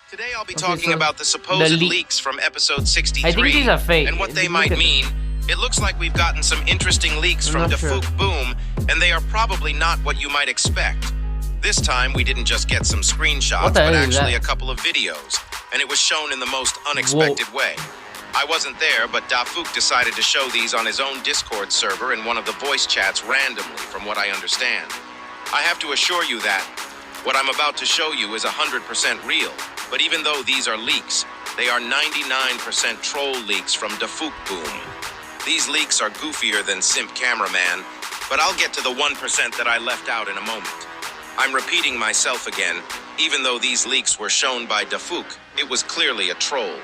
Today I'll be Okay, talking so about the supposed the leaks from episode 63 I think these are fake. and what they Look might at mean. It looks like we've gotten some interesting leaks I'm from not sure. Dafuk Boom, and they are probably not what you might expect. This time we didn't just get some screenshots, What the but hell is actually that? a couple of videos, and it was shown in the most unexpected way. I wasn't there, but Dafuk decided to show these on his own Discord server in one of the voice chats randomly, from what I understand. I have to assure you that what I'm about to show you is 100% real, but even though these are leaks, they are 99% troll leaks from Dafuk Boom. These leaks are goofier than Simp Cameraman, but I'll get to the 1% that I left out in a moment. I'm repeating myself again, even though these leaks were shown by Dafuk, it was clearly a troll.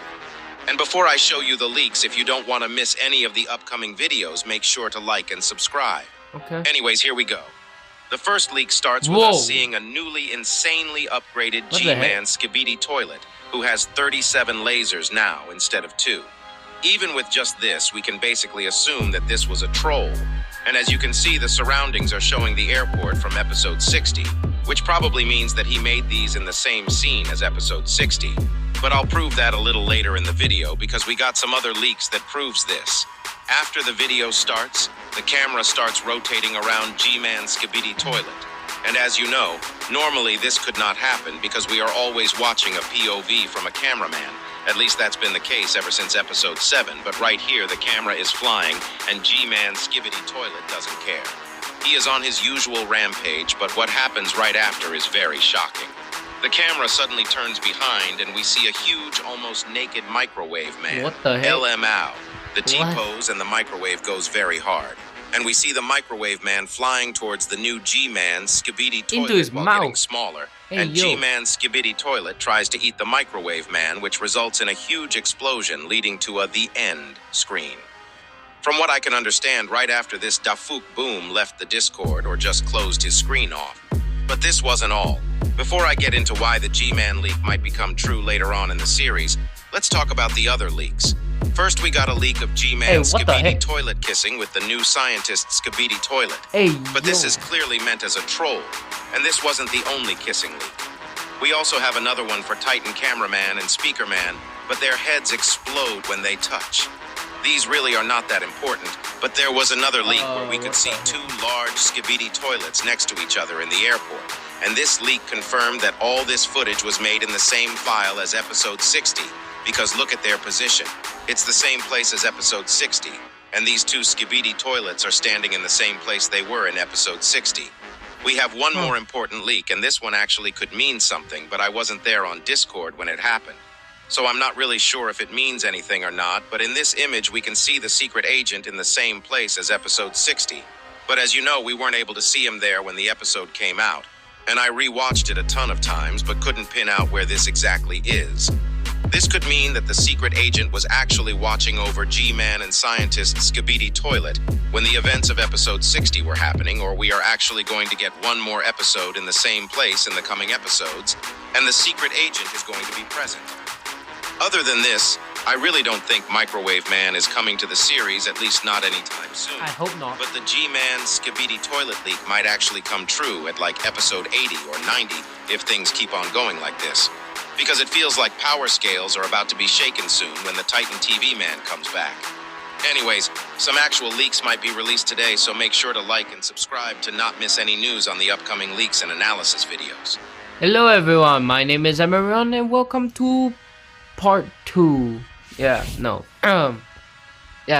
And before I show you the leaks, if you don't want to miss any of the upcoming videos, make sure to like and subscribe. Okay. Anyways, here we go. The first leak starts with us seeing a newly insanely upgraded What the heck? G-Man Skibidi toilet, who has 37 lasers now instead of 2. Even with just this, we can basically assume that this was a troll. And as you can see, the surroundings are showing the airport from episode 60, which probably means that he made these in the same scene as episode 60. But I'll prove that a little later in the video because we got some other leaks that proves this. After the video starts, the camera starts rotating around G-Man Skibidi toilet. And as you know, normally this could not happen because we are always watching a POV from a cameraman. At least that's been the case ever since episode 7, but right here the camera is flying and G-Man Skibidi toilet doesn't care. He is on his usual rampage, but what happens right after is very shocking. The camera suddenly turns behind and we see a huge, almost naked microwave man. What the heck? LMAO. The What? T-pose and the microwave goes very hard. And we see the microwave man flying towards the new G-Man Skibidi toilet Into his while mouth. getting smaller. Hey, and yo. G-Man Skibidi toilet tries to eat the microwave man, which results in a huge explosion leading to a "the end" screen. From what I can understand, right after this, Dafuk Boom left the Discord or just closed his screen off. But this wasn't all. Before I get into why the G-Man leak might become true later on in the series, let's talk about the other leaks. First, we got a leak of G-Man Hey, what the Skibidi heck? toilet kissing with the new scientist Skibidi toilet. Hey, But this yo. is clearly meant as a troll, and this wasn't the only kissing leak. We also have another one for Titan Cameraman and Speaker Man, but their heads explode when they touch. These really are not that important, but there was another leak where we could what see the heck? 2 large Skibidi toilets next to each other in the airport. And this leak confirmed that all this footage was made in the same file as episode 60, because look at their position. It's the same place as episode 60, and these 2 Skibidi toilets are standing in the same place they were in episode 60. We have one more important leak, and this one actually could mean something, but I wasn't there on Discord when it happened. So I'm not really sure if it means anything or not, but in this image we can see the secret agent in the same place as episode 60. But as you know, we weren't able to see him there when the episode came out, and I rewatched it a ton of times but couldn't pin out where this exactly is. This could mean that the secret agent was actually watching over G-Man and scientist Skibidi toilet when the events of episode 60 were happening, or we are actually going to get one more episode in the same place in the coming episodes, and the secret agent is going to be present. Other than this, I really don't think Microwave Man is coming to the series, at least not anytime soon. I hope not. But the G-Man Skibidi toilet leak might actually come true at like episode 80 or 90 if things keep on going like this. Because it feels like power scales are about to be shaken soon when the Titan TV man comes back. Anyways, some actual leaks might be released today, so make sure to like and subscribe to not miss any news on the upcoming leaks and analysis videos. Hello everyone, my name is Amaron and welcome to part 2. Yeah,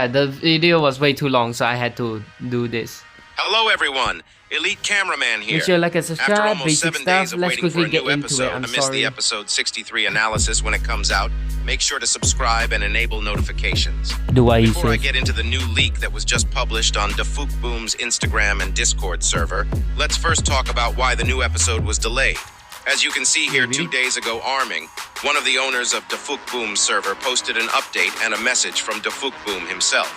the video was way too long, so I had to do this. Hello everyone, Elite Cameraman here. Make sure to like and After subscribe, almost basic 7 stuff. days of Let's waiting for quickly a get new into it. episode I'm to miss the sorry. episode 63 analysis when it comes out, make sure to subscribe and enable notifications. Do I Before I say? get into the new leak that was just published on Dafuk Boom's Instagram and Discord server, let's first talk about why the new episode was delayed. As you can see here, 2 days ago, Arming, one of the owners of Dafuk Boom's server, posted an update and a message from Dafuk Boom himself.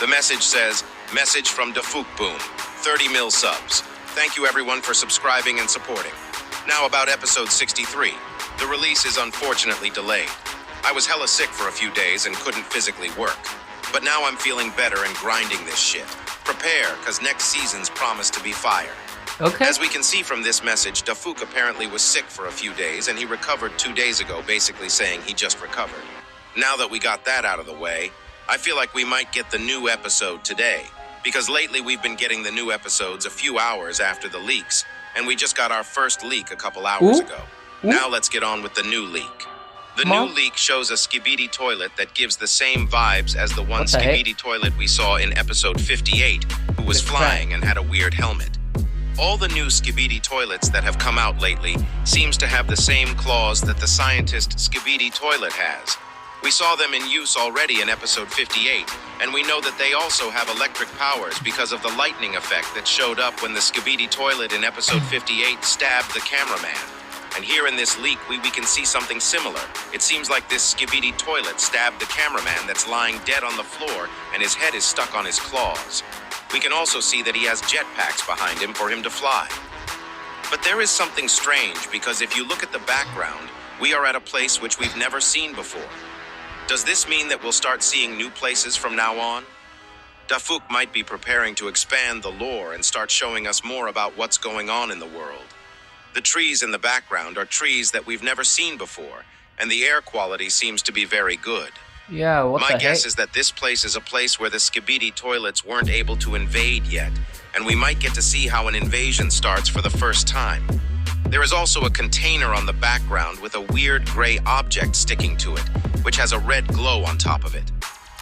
The message says, "Message from Dafuk Boom, 30 mil subs. Thank you everyone for subscribing and supporting." Now about episode 63. The release is unfortunately delayed. I was hella sick for a few days and couldn't physically work. But now I'm feeling better and grinding this shit. Prepare, cause next season's promised to be fire. Okay. As we can see from this message, Dafuk apparently was sick for a few days and he recovered 2 days ago, basically saying he just recovered. Now that we got that out of the way, I feel like we might get the new episode today, because lately we've been getting the new episodes a few hours after the leaks, and we just got our first leak a couple hours ago. Now let's get on with the new leak. The new leak shows a Skibidi toilet that gives the same vibes as the one Skibidi toilet we saw in episode 58, who was flying and had a weird helmet. All the new Skibidi toilets that have come out lately seems to have the same claws that the scientist Skibidi toilet has. We saw them in use already in episode 58, and we know that they also have electric powers because of the lightning effect that showed up when the Skibidi toilet in episode 58 stabbed the cameraman. And here in this leak, we can see something similar. It seems like this Skibidi toilet stabbed the cameraman that's lying dead on the floor, and his head is stuck on his claws. We can also see that he has jetpacks behind him for him to fly. But there is something strange, because if you look at the background, we are at a place which we've never seen before. Does this mean that we'll start seeing new places from now on? Dafuk might be preparing to expand the lore and start showing us more about what's going on in the world. The trees in the background are trees that we've never seen before, and the air quality seems to be very good. Yeah, what the heck? My guess is that this place is a place where the Skibidi toilets weren't able to invade yet, and we might get to see how an invasion starts for the first time. There is also a container on the background with a weird gray object sticking to it, which has a red glow on top of it.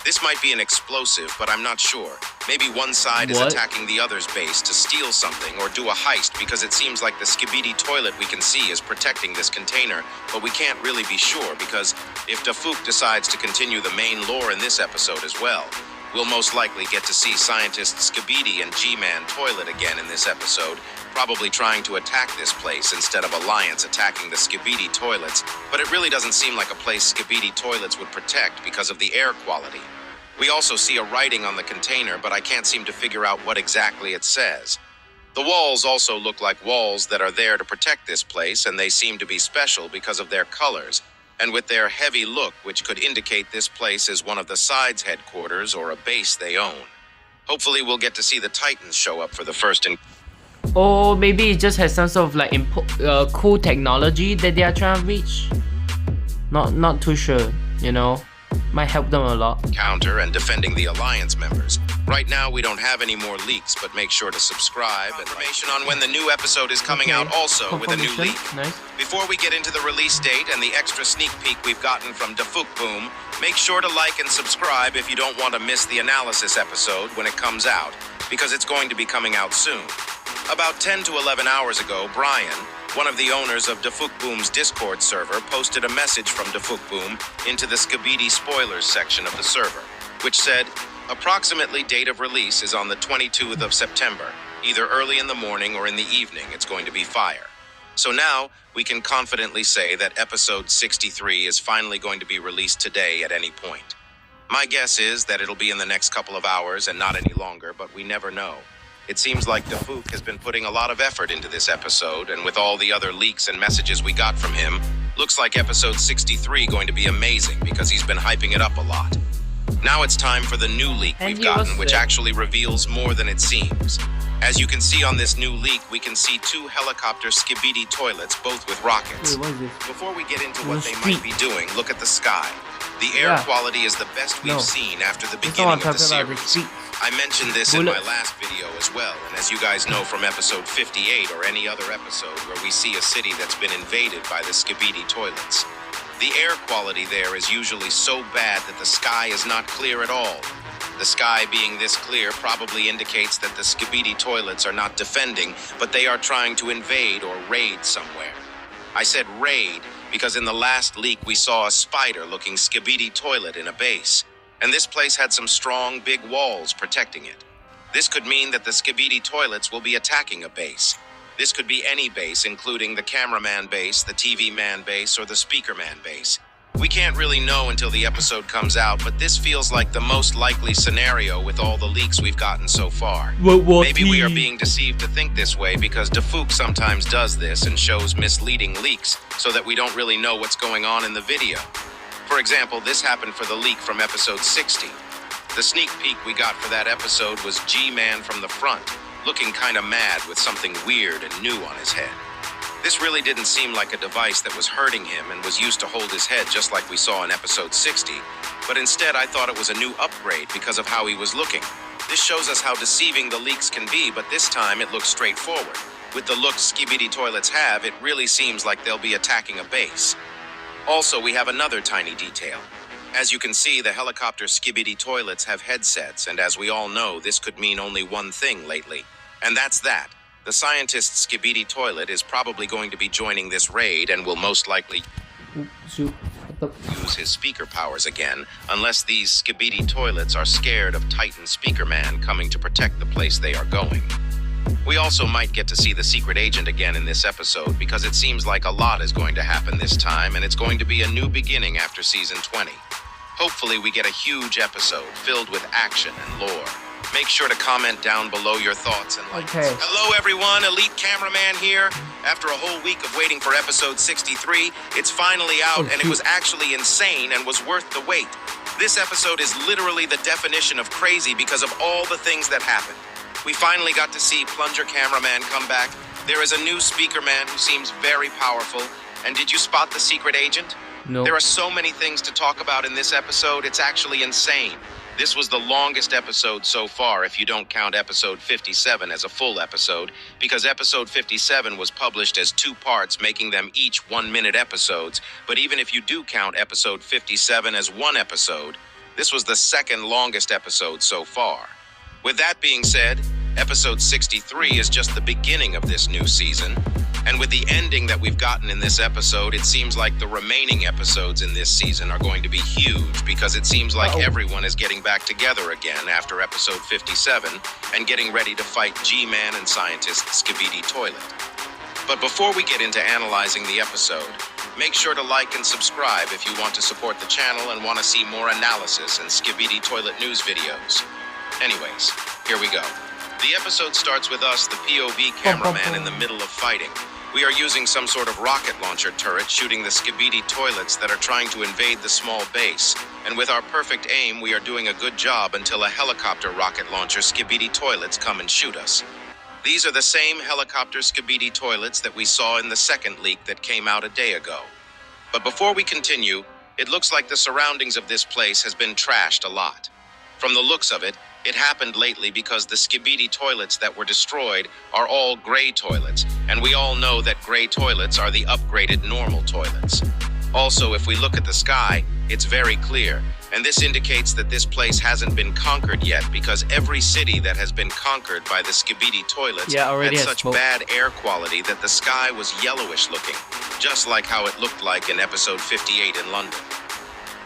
This might be an explosive, but I'm not sure. Maybe one side is attacking the other's base to steal something or do a heist, because it seems like the Skibidi toilet we can see is protecting this container, but we can't really be sure, because if Dafuk decides to continue the main lore in this episode as well, we'll most likely get to see scientist Skibidi and G-Man Toilet again in this episode, probably trying to attack this place instead of Alliance attacking the Skibidi toilets, but it really doesn't seem like a place Skibidi toilets would protect because of the air quality. We also see a writing on the container, but I can't seem to figure out what exactly it says. The walls also look like walls that are there to protect this place, and they seem to be special because of their colors, and with their heavy look, which could indicate this place is one of the side's headquarters or a base they own. Hopefully we'll get to see the Titans show up for the first Or maybe it just has some sort of like cool technology that they are trying to reach. Not too sure, you know. Might help them a lot. Counter and defending the Alliance members. Right now we don't have any more leaks, but make sure to subscribe. Information on when the new episode is coming out also with a new leak. Nice. Before we get into the release date and the extra sneak peek we've gotten from Dafuk Boom, make sure to like and subscribe if you don't want to miss the analysis episode when it comes out, because it's going to be coming out soon. About 10 to 11 hours ago, Brian, one of the owners of Dafuk Boom's Discord server, posted a message from Dafuk Boom into the Skibidi spoilers section of the server, which said, approximately date of release is on the 22nd of September. Either early in the morning or in the evening, it's going to be fire. So now, we can confidently say that episode 63 is finally going to be released today at any point. My guess is that it'll be in the next couple of hours and not any longer, but we never know. It seems like Dafuk has been putting a lot of effort into this episode, and with all the other leaks and messages we got from him, looks like episode 63 going to be amazing because he's been hyping it up a lot. Now it's time for the new leak we've gotten, which actually reveals more than it seems. As you can see on this new leak, we can see 2 helicopter Skibidi toilets, both with rockets. Before we get into what they might be doing, look at the sky. The air quality is the best we've seen after the beginning of the series. I mentioned this in my last video as well, and as you guys know from episode 58 or any other episode where we see a city that's been invaded by the Skibidi toilets. The air quality there is usually so bad that the sky is not clear at all. The sky being this clear probably indicates that the Skibidi toilets are not defending, but they are trying to invade or raid somewhere. I said raid because in the last leak we saw a spider-looking Skibidi toilet in a base, and this place had some strong, big walls protecting it. This could mean that the Skibidi toilets will be attacking a base. This could be any base, including the cameraman base, the TV man base, or the speaker man base. We can't really know until the episode comes out, but this feels like the most likely scenario with all the leaks we've gotten so far. Maybe we are being deceived to think this way because Dafuk sometimes does this and shows misleading leaks so that we don't really know what's going on in the video. For example, this happened for the leak from episode 60. The sneak peek we got for that episode was G-Man from the front, looking kinda mad with something weird and new on his head. This really didn't seem like a device that was hurting him and was used to hold his head just like we saw in episode 60, but instead I thought it was a new upgrade because of how he was looking. This shows us how deceiving the leaks can be, but this time it looks straightforward. With the look Skibidi toilets have, it really seems like they'll be attacking a base. Also, we have another tiny detail. As you can see, the helicopter Skibidi toilets have headsets, and as we all know, this could mean only one thing lately. And that's that. The scientist Skibidi toilet is probably going to be joining this raid and will most likely use his speaker powers again, unless these Skibidi toilets are scared of Titan Speaker Man coming to protect the place they are going. We also might get to see the secret agent again in this episode because it seems like a lot is going to happen this time and it's going to be a new beginning after season 20. Hopefully we get a huge episode filled with action and lore. Make sure to comment down below your thoughts and likes. Okay. Hello everyone, Elite Cameraman here. After a whole week of waiting for episode 63, it's finally out and it was actually insane and was worth the wait. This episode is literally the definition of crazy because of all the things that happened. We finally got to see Plunger Cameraman come back. There is a new speaker man who seems very powerful. And did you spot the secret agent? No. There are so many things to talk about in this episode, it's actually insane. This was the longest episode so far if you don't count episode 57 as a full episode, because episode 57 was published as 2 parts, making them each 1-minute episodes. But even if you do count episode 57 as 1 episode, this was the second longest episode so far. With that being said, episode 63 is just the beginning of this new season. And with the ending that we've gotten in this episode, it seems like the remaining episodes in this season are going to be huge because it seems like everyone is getting back together again after episode 57 and getting ready to fight G-Man and Scientist Skibidi Toilet. But before we get into analyzing the episode, make sure to like and subscribe if you want to support the channel and want to see more analysis and Skibidi Toilet news videos. Anyways, here we go. The episode starts with us, the POV cameraman, in the middle of fighting. We are using some sort of rocket launcher turret shooting the Skibidi toilets that are trying to invade the small base. And with our perfect aim, we are doing a good job until a helicopter rocket launcher Skibidi toilets come and shoot us. These are the same helicopter Skibidi toilets that we saw in the second leak that came out a day ago. But before we continue, it looks like the surroundings of this place has been trashed a lot. From the looks of it, it happened lately because the Skibidi toilets that were destroyed are all gray toilets, and we all know that gray toilets are the upgraded normal toilets. Also, if we look at the sky, it's very clear, and this indicates that this place hasn't been conquered yet because every city that has been conquered by the Skibidi toilets had such bad air quality that the sky was yellowish looking, just like how it looked like in episode 58 in London.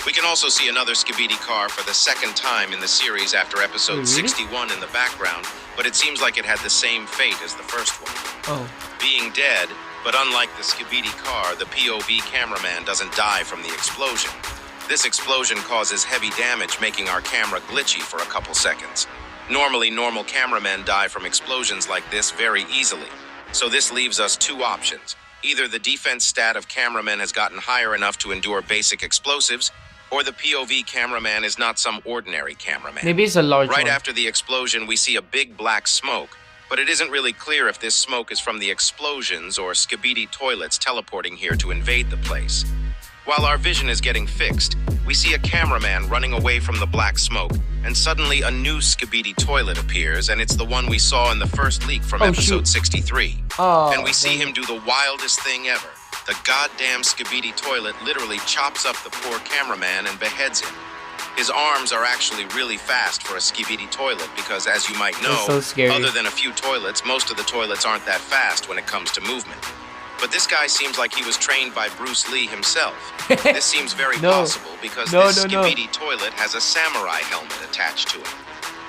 We can also see another Skibidi car for the second time in the series after episode 61 in the background, but it seems like it had the same fate as the first one. Being dead, but unlike the Skibidi car, the POV cameraman doesn't die from the explosion. This explosion causes heavy damage, making our camera glitchy for a couple seconds. Normally, normal cameramen die from explosions like this very easily, so this leaves us 2 options. Either the defense stat of cameramen has gotten higher enough to endure basic explosives, or the POV cameraman is not some ordinary cameraman. Maybe it's a large one. Right after the explosion, we see a big black smoke, but it isn't really clear if this smoke is from the explosions or Skibidi toilets teleporting here to invade the place. While our vision is getting fixed, we see a cameraman running away from the black smoke, and suddenly a new Skibidi toilet appears, and it's the one we saw in the first leak from episode 63. And we see him do the wildest thing ever. The goddamn Skibidi toilet literally chops up the poor cameraman and beheads him. His arms are actually really fast for a Skibidi toilet because, as you might know, other than a few toilets, most of the toilets aren't that fast when it comes to movement. But this guy seems like he was trained by Bruce Lee himself. This seems very possible because this Skibidi toilet has a samurai helmet attached to it.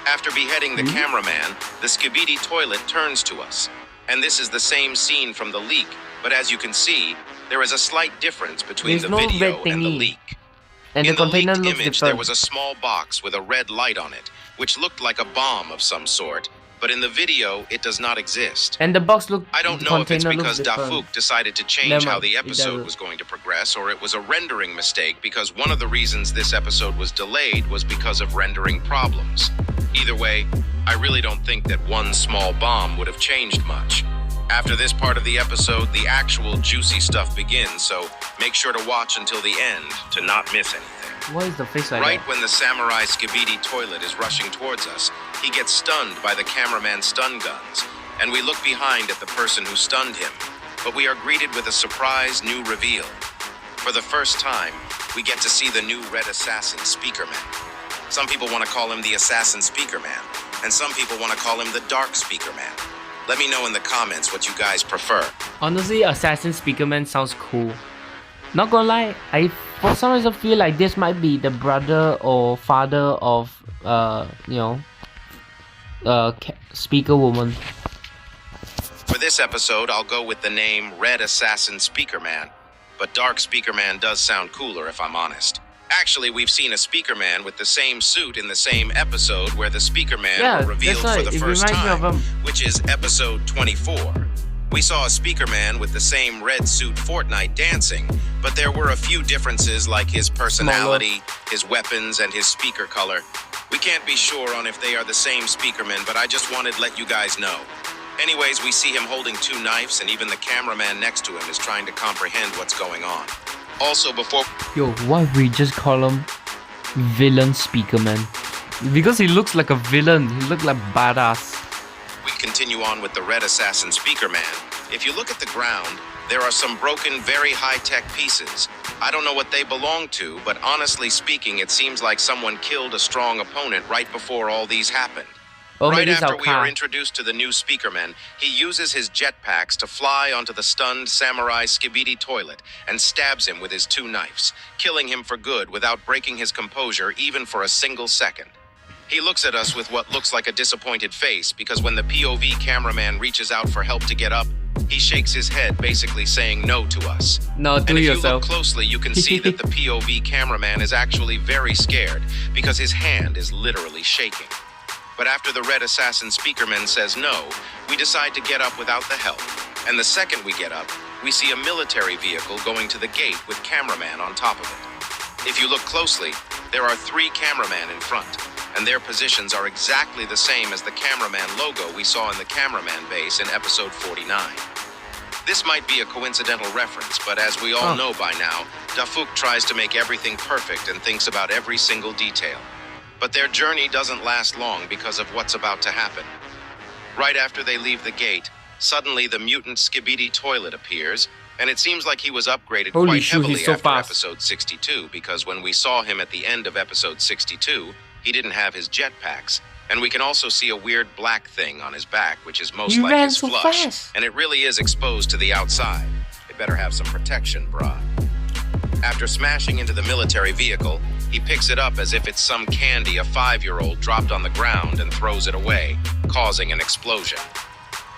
After beheading the cameraman, the Skibidi toilet turns to us. And this is the same scene from the leak, but as you can see, there is a slight difference between the video and the leak. And in the the leaked container looks image, different. there was a small box with a red light on it, which looked like a bomb of some sort, but in the video, it does not exist. And the box look. I don't know if it's because Dafuk decided to change how the episode was going to progress, or it was a rendering mistake because one of the reasons this episode was delayed was because of rendering problems. Either way, I really don't think that one small bomb would have changed much. After this part of the episode, the actual juicy stuff begins, so make sure to watch until the end to not miss anything. What is the face like Right that? when the samurai Skibidi Toilet is rushing towards us, he gets stunned by the cameraman's stun guns, and we look behind at the person who stunned him, but we are greeted with a surprise new reveal. For the first time, we get to see the new Red Assassin Speaker Man. Some people want to call him the Assassin Speaker Man, and some people want to call him the Dark Speaker Man. Let me know in the comments what you guys prefer. Honestly, Assassin Speaker Man sounds cool. Not gonna lie, I for some reason feel like this might be the brother or father of Speaker Woman. For this episode, I'll go with the name Red Assassin Speaker Man, but Dark Speaker Man does sound cooler if I'm honest. Actually, we've seen a Speaker Man with the same suit in the same episode where the Speaker Man were revealed for the first time, which is episode 24. We saw a Speaker Man with the same red suit Fortnite dancing, but there were a few differences like his personality, his weapons, and his speaker color. We can't be sure on if they are the same Speaker Man, but I just wanted to let you guys know. Anyways, we see him holding 2 knives, and even the cameraman next to him is trying to comprehend what's going on. Also, before... Yo, what if we just call him Villain Speaker Man? Because he looks like a villain. He looks like badass. We continue on with the Red Assassin Speaker Man. If you look at the ground, there are some broken, very high-tech pieces. I don't know what they belong to, but honestly speaking, it seems like someone killed a strong opponent right before all these happened. Right after we are introduced to the new Speakerman, he uses his jetpacks to fly onto the stunned samurai Skibidi Toilet and stabs him with his 2 knives, killing him for good without breaking his composure even for a single second. He looks at us with what looks like a disappointed face because when the POV cameraman reaches out for help to get up, he shakes his head, basically saying no to us. No, do and if yourself. you look closely, you can see that the POV cameraman is actually very scared because his hand is literally shaking. But after the Red Assassin Speakerman says no, we decide to get up without the help. And the second we get up, we see a military vehicle going to the gate with cameraman on top of it. If you look closely, there are 3 cameramen in front, and their positions are exactly the same as the cameraman logo we saw in the cameraman base in episode 49. This might be a coincidental reference, but as we all know by now, Dafuk tries to make everything perfect and thinks about every single detail. But their journey doesn't last long because of what's about to happen. Right after they leave the gate, suddenly the mutant Skibidi Toilet appears, and it seems like he was upgraded quite heavily after episode 62, because when we saw him at the end of episode 62, he didn't have his jetpacks, and we can also see a weird black thing on his back, which is most like his flush, and it really is exposed to the outside. It better have some protection, brah. After smashing into the military vehicle, he picks it up as if it's some candy a 5-year-old dropped on the ground and throws it away, causing an explosion.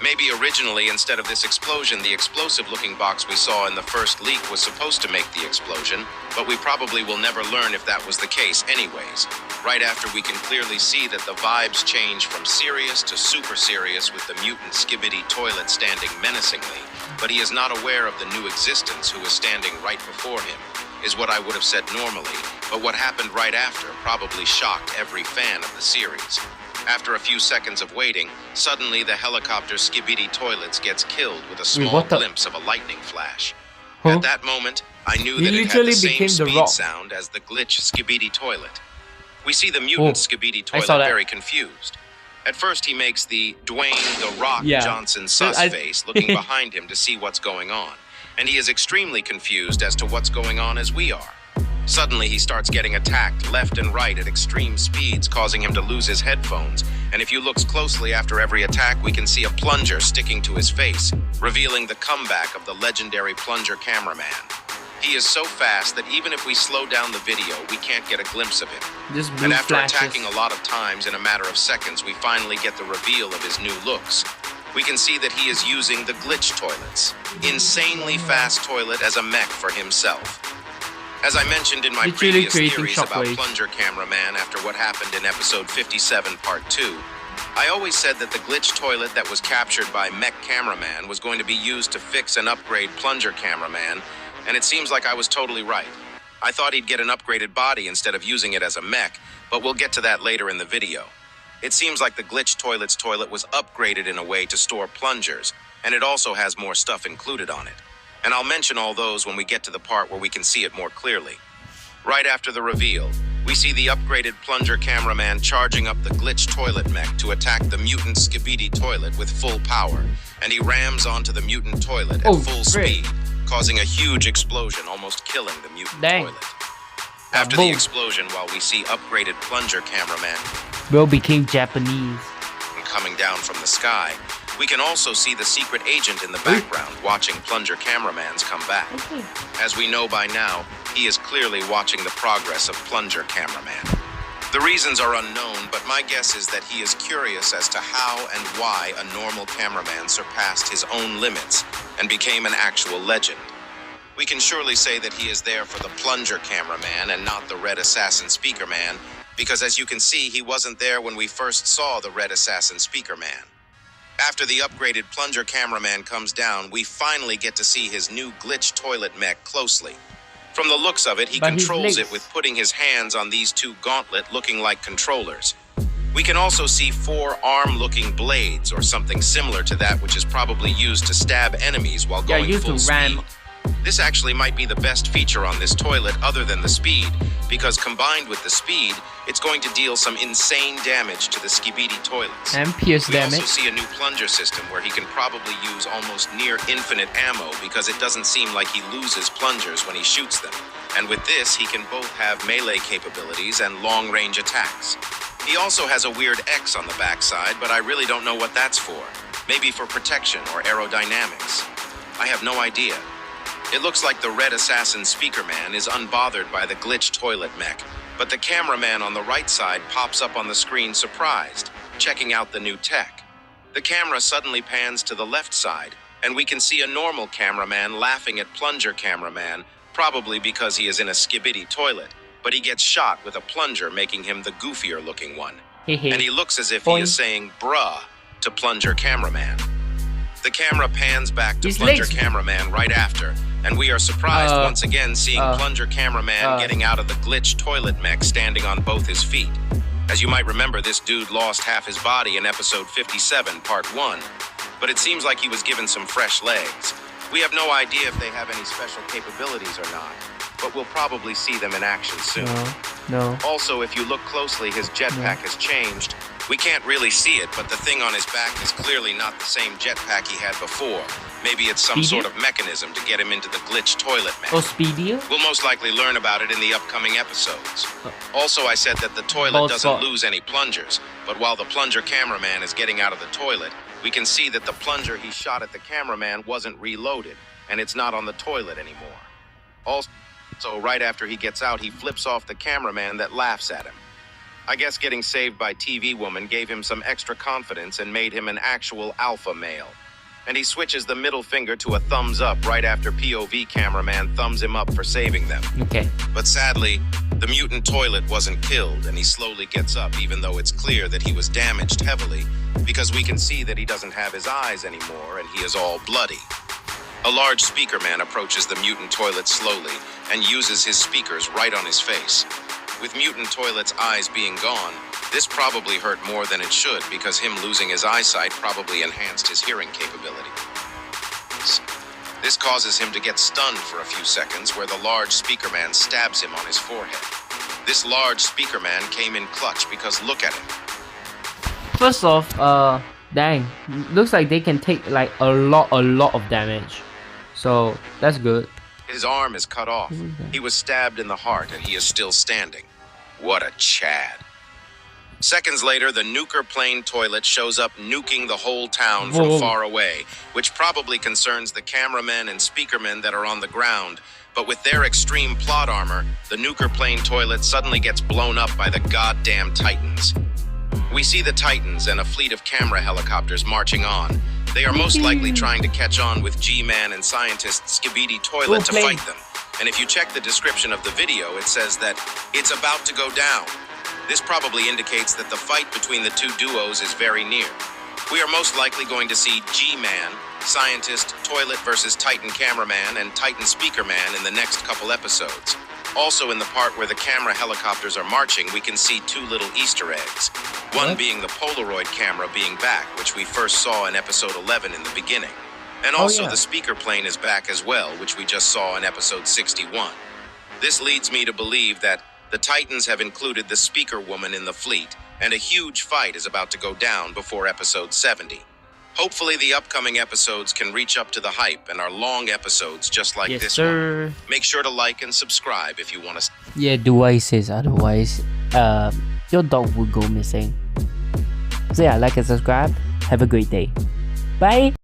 Maybe originally, instead of this explosion, the explosive-looking box we saw in the first leak was supposed to make the explosion, but we probably will never learn if that was the case anyways. Right after we can clearly see that the vibes change from serious to super serious with the mutant Skibidi Toilet standing menacingly, but he is not aware of the new existence who is standing right before him, is what I would have said normally, but what happened right after probably shocked every fan of the series. After a few seconds of waiting, suddenly the helicopter Skibidi Toilets gets killed with a small glimpse of a lightning flash. At that moment, I knew that it had the same speed sound as the glitch Skibidi Toilet. We see the mutant Skibidi Toilet very confused. At first, he makes the Dwayne "The Rock" Johnson sus face, looking behind him to see what's going on. And he is extremely confused as to what's going on as we are. Suddenly, he starts getting attacked left and right at extreme speeds, causing him to lose his headphones. And if you look closely after every attack, we can see a plunger sticking to his face, revealing the comeback of the legendary plunger cameraman. He is so fast that even if we slow down the video, we can't get a glimpse of him. And after attacking a lot of times in a matter of seconds, we finally get the reveal of his new looks. We can see that he is using the glitch toilets, insanely fast toilet as a mech for himself. As I mentioned in my previous theories about Plunger Cameraman after what happened in episode 57 part 2, I always said that the glitch toilet that was captured by Mech Cameraman was going to be used to fix and upgrade Plunger Cameraman, and it seems like I was totally right. I thought he'd get an upgraded body instead of using it as a mech, but we'll get to that later in the video. It seems like the glitch toilet's toilet was upgraded in a way to store plungers, and it also has more stuff included on it. And I'll mention all those when we get to the part where we can see it more clearly. Right after the reveal, we see the upgraded plunger cameraman charging up the glitch toilet mech to attack the mutant Skibidi toilet with full power, and he rams onto the mutant toilet at full speed, causing a huge explosion, almost killing the mutant toilet. After the explosion, while we see upgraded plunger cameraman Bro became Japanese. coming down from the sky, we can also see the secret agent in the background watching plunger cameramans come back. As we know by now, he is clearly watching the progress of plunger cameraman. The reasons are unknown, but my guess is that he is curious as to how and why a normal cameraman surpassed his own limits and became an actual legend. We can surely say that he is there for the plunger cameraman and not the Red Assassin Speaker Man, because as you can see, he wasn't there when we first saw the Red Assassin Speaker Man. After the upgraded plunger cameraman comes down, we finally get to see his new glitch toilet mech closely. From the looks of it, he controls it with putting his hands on these two gauntlet looking like controllers. We can also see 4 arm-looking blades or something similar to that, which is probably used to stab enemies while going full speed. This actually might be the best feature on this toilet other than the speed, because combined with the speed, it's going to deal some insane damage to the Skibidi toilets. And pierce We damage. also see a new plunger system where he can probably use almost near infinite ammo because it doesn't seem like he loses plungers when he shoots them. And with this, he can both have melee capabilities and long-range attacks. He also has a weird X on the backside, but I really don't know what that's for. Maybe for protection or aerodynamics. I have no idea. It looks like the Red Assassin Speaker Man is unbothered by the glitch toilet mech, but the cameraman on the right side pops up on the screen surprised, checking out the new tech. The camera suddenly pans to the left side, and we can see a normal cameraman laughing at plunger cameraman, probably because he is in a Skibidi toilet, but he gets shot with a plunger, making him the goofier looking one. And he looks as if he is saying bruh to plunger cameraman. The camera pans back to plunger cameraman right after, and we are surprised once again seeing plunger cameraman getting out of the glitch toilet mech standing on both his feet. As you might remember, this dude lost half his body in episode 57, part 1, but it seems like he was given some fresh legs. We have no idea if they have any special capabilities or not, but we'll probably see them in action soon. No. Also, if you look closely, his jetpack has changed. We can't really see it, but the thing on his back is clearly not the same jetpack he had before. Maybe it's some sort of mechanism to get him into the glitch toilet mech. Oh, speedier? We'll most likely learn about it in the upcoming episodes. Also, I said that the toilet doesn't lose any plungers, but while the plunger cameraman is getting out of the toilet, we can see that the plunger he shot at the cameraman wasn't reloaded, and it's not on the toilet anymore. Also, right after he gets out, he flips off the cameraman that laughs at him. I guess getting saved by TV Woman gave him some extra confidence and made him an actual alpha male. And he switches the middle finger to a thumbs up right after POV cameraman thumbs him up for saving them. Okay. But sadly, the mutant toilet wasn't killed, and he slowly gets up even though it's clear that he was damaged heavily, because we can see that he doesn't have his eyes anymore and he is all bloody. A large speaker man approaches the mutant toilet slowly and uses his speakers right on his face. With mutant toilet's eyes being gone, this probably hurt more than it should because him losing his eyesight probably enhanced his hearing capability. This causes him to get stunned for a few seconds where the large speaker man stabs him on his forehead. This large speaker man came in clutch because look at him. First off, dang, looks like they can take like a lot of damage. So that's good. His arm is cut off. He was stabbed in the heart and he is still standing. What a Chad. Seconds later, the nuker plane toilet shows up nuking the whole town from far away, which probably concerns the cameramen and speakermen that are on the ground. But with their extreme plot armor, the nuker plane toilet suddenly gets blown up by the goddamn Titans. We see the Titans and a fleet of camera helicopters marching on. They are most likely trying to catch on with G-Man and scientist Skibidi Toilet to fight them. And if you check the description of the video, it says that it's about to go down. This probably indicates that the fight between the two duos is very near. We are most likely going to see G-Man, Scientist, Toilet versus Titan Cameraman, and Titan Speaker Man in the next couple episodes. Also in the part where the camera helicopters are marching, we can see 2 little Easter eggs. One What? being the Polaroid camera being back, which we first saw in episode 11 in the beginning. And Oh, also yeah. the speaker plane is back as well, which we just saw in episode 61. This leads me to believe that the Titans have included the speaker woman in the fleet, and a huge fight is about to go down before episode 70. Hopefully the upcoming episodes can reach up to the hype and are long episodes just like Yes, this one. sir. Make sure to like and subscribe if you want to. Yeah, Dwight says otherwise. Your dog will go missing. So yeah, like and subscribe. Have a great day. Bye.